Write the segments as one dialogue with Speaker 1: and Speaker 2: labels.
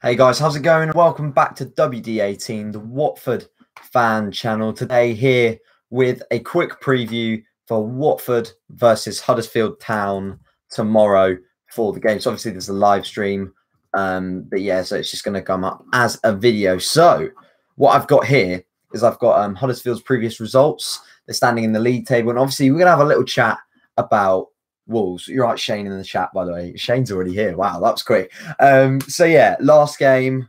Speaker 1: Hey guys, how's it going? Welcome back to WD18, the Watford fan channel. Today here with a quick preview for Watford versus Huddersfield Town tomorrow for the game. So obviously there's a live stream, but yeah, so it's just going to come up as a video. So what I've got here is I've got Huddersfield's previous results. They're standing in the league table, and obviously we're going to have a little chat about Wolves. You're right, Shane, in the chat, by the way. Shane's already here. Wow, that was quick. So yeah, last game,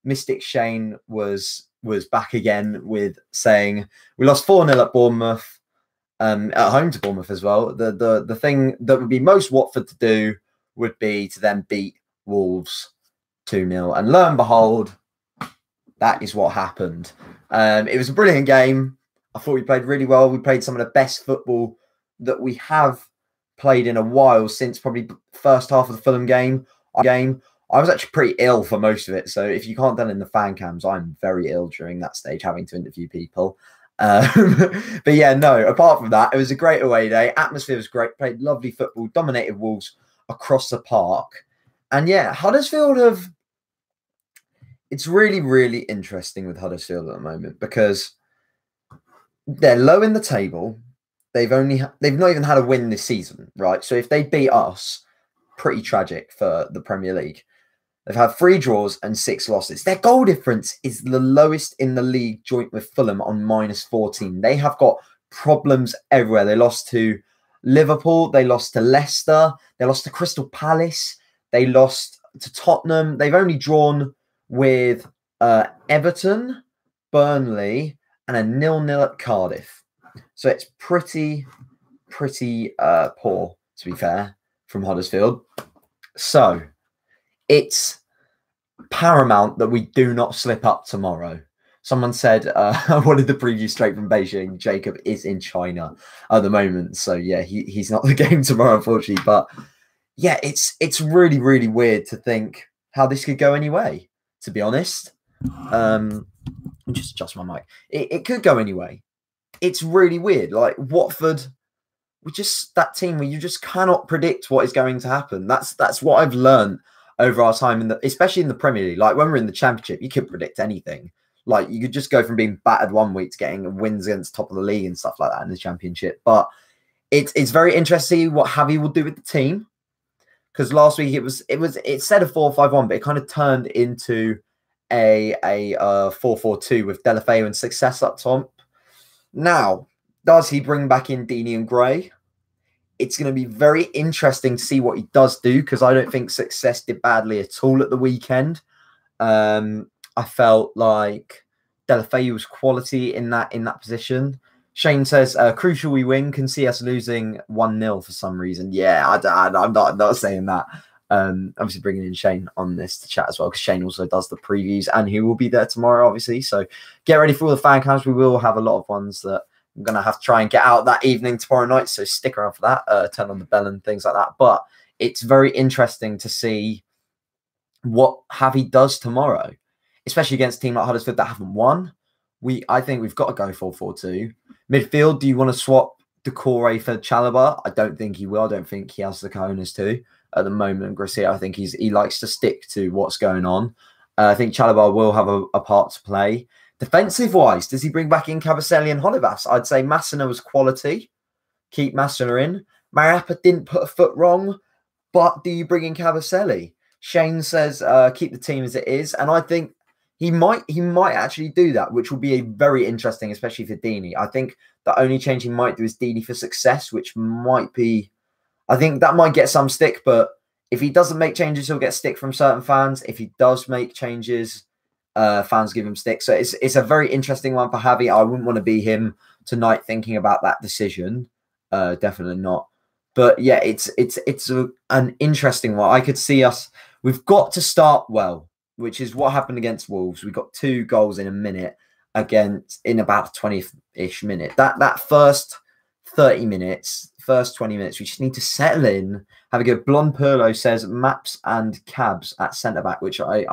Speaker 1: Mystic Shane was back again with saying we lost 4-0 at Bournemouth, at home to Bournemouth as well. The thing that would be most Watford to do would be to then beat Wolves 2-0. And lo and behold, that is what happened. It was a brilliant game. I thought we played really well. We played some of the best football that we have played in a while, since probably first half of the Fulham game. I was actually pretty ill for most of it, so if you can't tell in the fan cams, I'm very ill during that stage, having to interview people. But yeah, no, apart from that, it was a great away day. Atmosphere was great, played lovely football, dominated Wolves across the park. And yeah, Huddersfield it's really, really interesting with Huddersfield at the moment, because they're low in the table. They've not even had a win this season, right? So if they beat us, pretty tragic for the Premier League. They've had 3 draws and 6 losses. Their goal difference is the lowest in the league, joint with Fulham on -14. They have got problems everywhere. They lost to Liverpool. They lost to Leicester. They lost to Crystal Palace. They lost to Tottenham. They've only drawn with Everton, Burnley, and a 0-0 at Cardiff. So it's pretty poor, to be fair, from Huddersfield. So it's paramount that we do not slip up tomorrow. Someone said, I wanted the preview straight from Beijing. Jacob is in China at the moment. So yeah, he's not the game tomorrow, unfortunately. But yeah, it's really, really weird to think how this could go anyway, to be honest. Just adjust my mic. It could go anyway. It's really weird. Like Watford, that team where you just cannot predict what is going to happen. That's what I've learned over our time, especially in the Premier League. Like when we're in the Championship, you couldn't predict anything. Like you could just go from being battered one week to getting wins against top of the league and stuff like that in the Championship. But it's very interesting to see what Javi will do with the team, because last week it said a 4-5-1, but it kind of turned into a 4-4-2 with Delafeu and Success up top. Now, does he bring back in Deeney and Gray? It's going to be very interesting to see what he does do, because I don't think Success did badly at all at the weekend. I felt like Delafeu was quality in that position. Shane says, crucial we win, can see us losing 1-0 for some reason. Yeah, I'm not saying that. Obviously bringing in Shane on this to chat as well, because Shane also does the previews and he will be there tomorrow, obviously. So get ready for all the fan cams. We will have a lot of ones that I'm going to have to try and get out that evening tomorrow night. So stick around for that, turn on the bell and things like that. But it's very interesting to see what Javi does tomorrow, especially against a team like Huddersfield that haven't won. I think we've got to go 4-4-2. Midfield, do you want to swap Decore for Chalobah? I don't think he will. I don't think he has the cojones to. At the moment, Garcia, I think he likes to stick to what's going on. I think Chalobah will have a part to play. Defensive-wise, does he bring back in Cavaselli and Holebas? I'd say Massena was quality. Keep Massena in. Mariappa didn't put a foot wrong, but do you bring in Cavaselli? Shane says keep the team as it is, and I think he might actually do that, which will be very interesting, especially for Deeney. I think the only change he might do is Deeney for Success, which might be... I think that might get some stick, but if he doesn't make changes, he'll get stick from certain fans. If he does make changes, fans give him stick. So it's a very interesting one for Javi. I wouldn't want to be him tonight thinking about that decision. Definitely not. But yeah, it's an interesting one. I could see us... We've got to start well, which is what happened against Wolves. We got 2 goals in a minute in about 20-ish minute. That first 30 minutes... First 20 minutes, we just need to settle in, have a good. Blonde Perlo says Maps and Cabs at centre-back, which I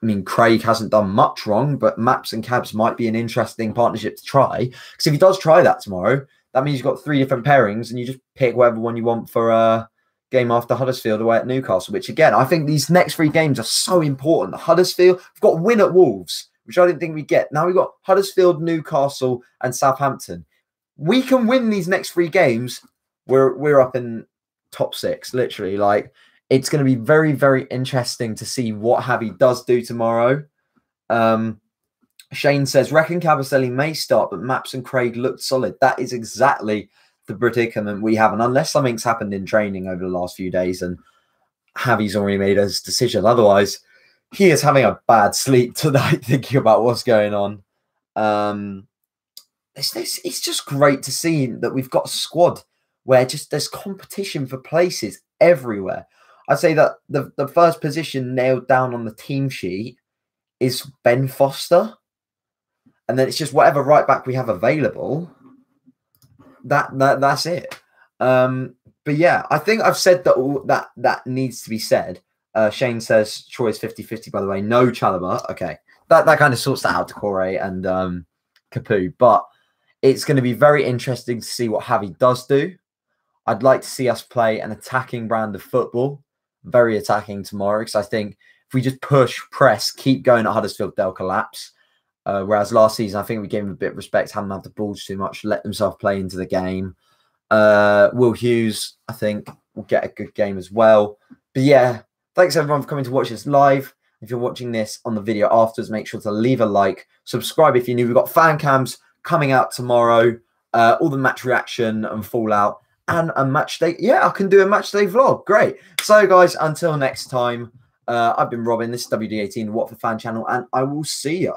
Speaker 1: mean, Craig hasn't done much wrong, but Maps and Cabs might be an interesting partnership to try. Because if he does try that tomorrow, that means you've got 3 different pairings and you just pick whatever one you want for game after Huddersfield away at Newcastle, which again, I think these next 3 games are so important. Huddersfield, we've got a win at Wolves, which I didn't think we'd get. Now we've got Huddersfield, Newcastle, and Southampton. We can win these next 3 games. We're up in top 6, literally. Like, it's going to be very, very interesting to see what Javi does do tomorrow. Shane says, reckon Cabaselli may start, but Maps and Craig looked solid. That is exactly the predicament we have. And unless something's happened in training over the last few days and Javi's already made his decision, otherwise he is having a bad sleep tonight thinking about what's going on. It's just great to see that we've got a squad where just there's competition for places everywhere. I'd say that the first position nailed down on the team sheet is Ben Foster. And then it's just whatever right back we have available. That's it. But yeah, I think I've said that all that needs to be said. Shane says Troy is 50-50, by the way. No Chalobah. Okay. That kind of sorts that out to Corey and Capu. But it's going to be very interesting to see what Javi does do. I'd like to see us play an attacking brand of football. Very attacking tomorrow. Because I think if we just push, press, keep going at Huddersfield, they'll collapse. Whereas last season, I think we gave them a bit of respect, hadn't had the balls too much, let themselves play into the game. Will Hughes, I think, will get a good game as well. But yeah, thanks everyone for coming to watch this live. If you're watching this on the video afterwards, make sure to leave a like, subscribe if you're new. We've got fan cams coming out tomorrow, all the match reaction and fallout, and a match day. Yeah, I can do a match day vlog. Great. So guys, until next time, I've been Robin. This is WD18, the Watford Fan Channel, and I will see you.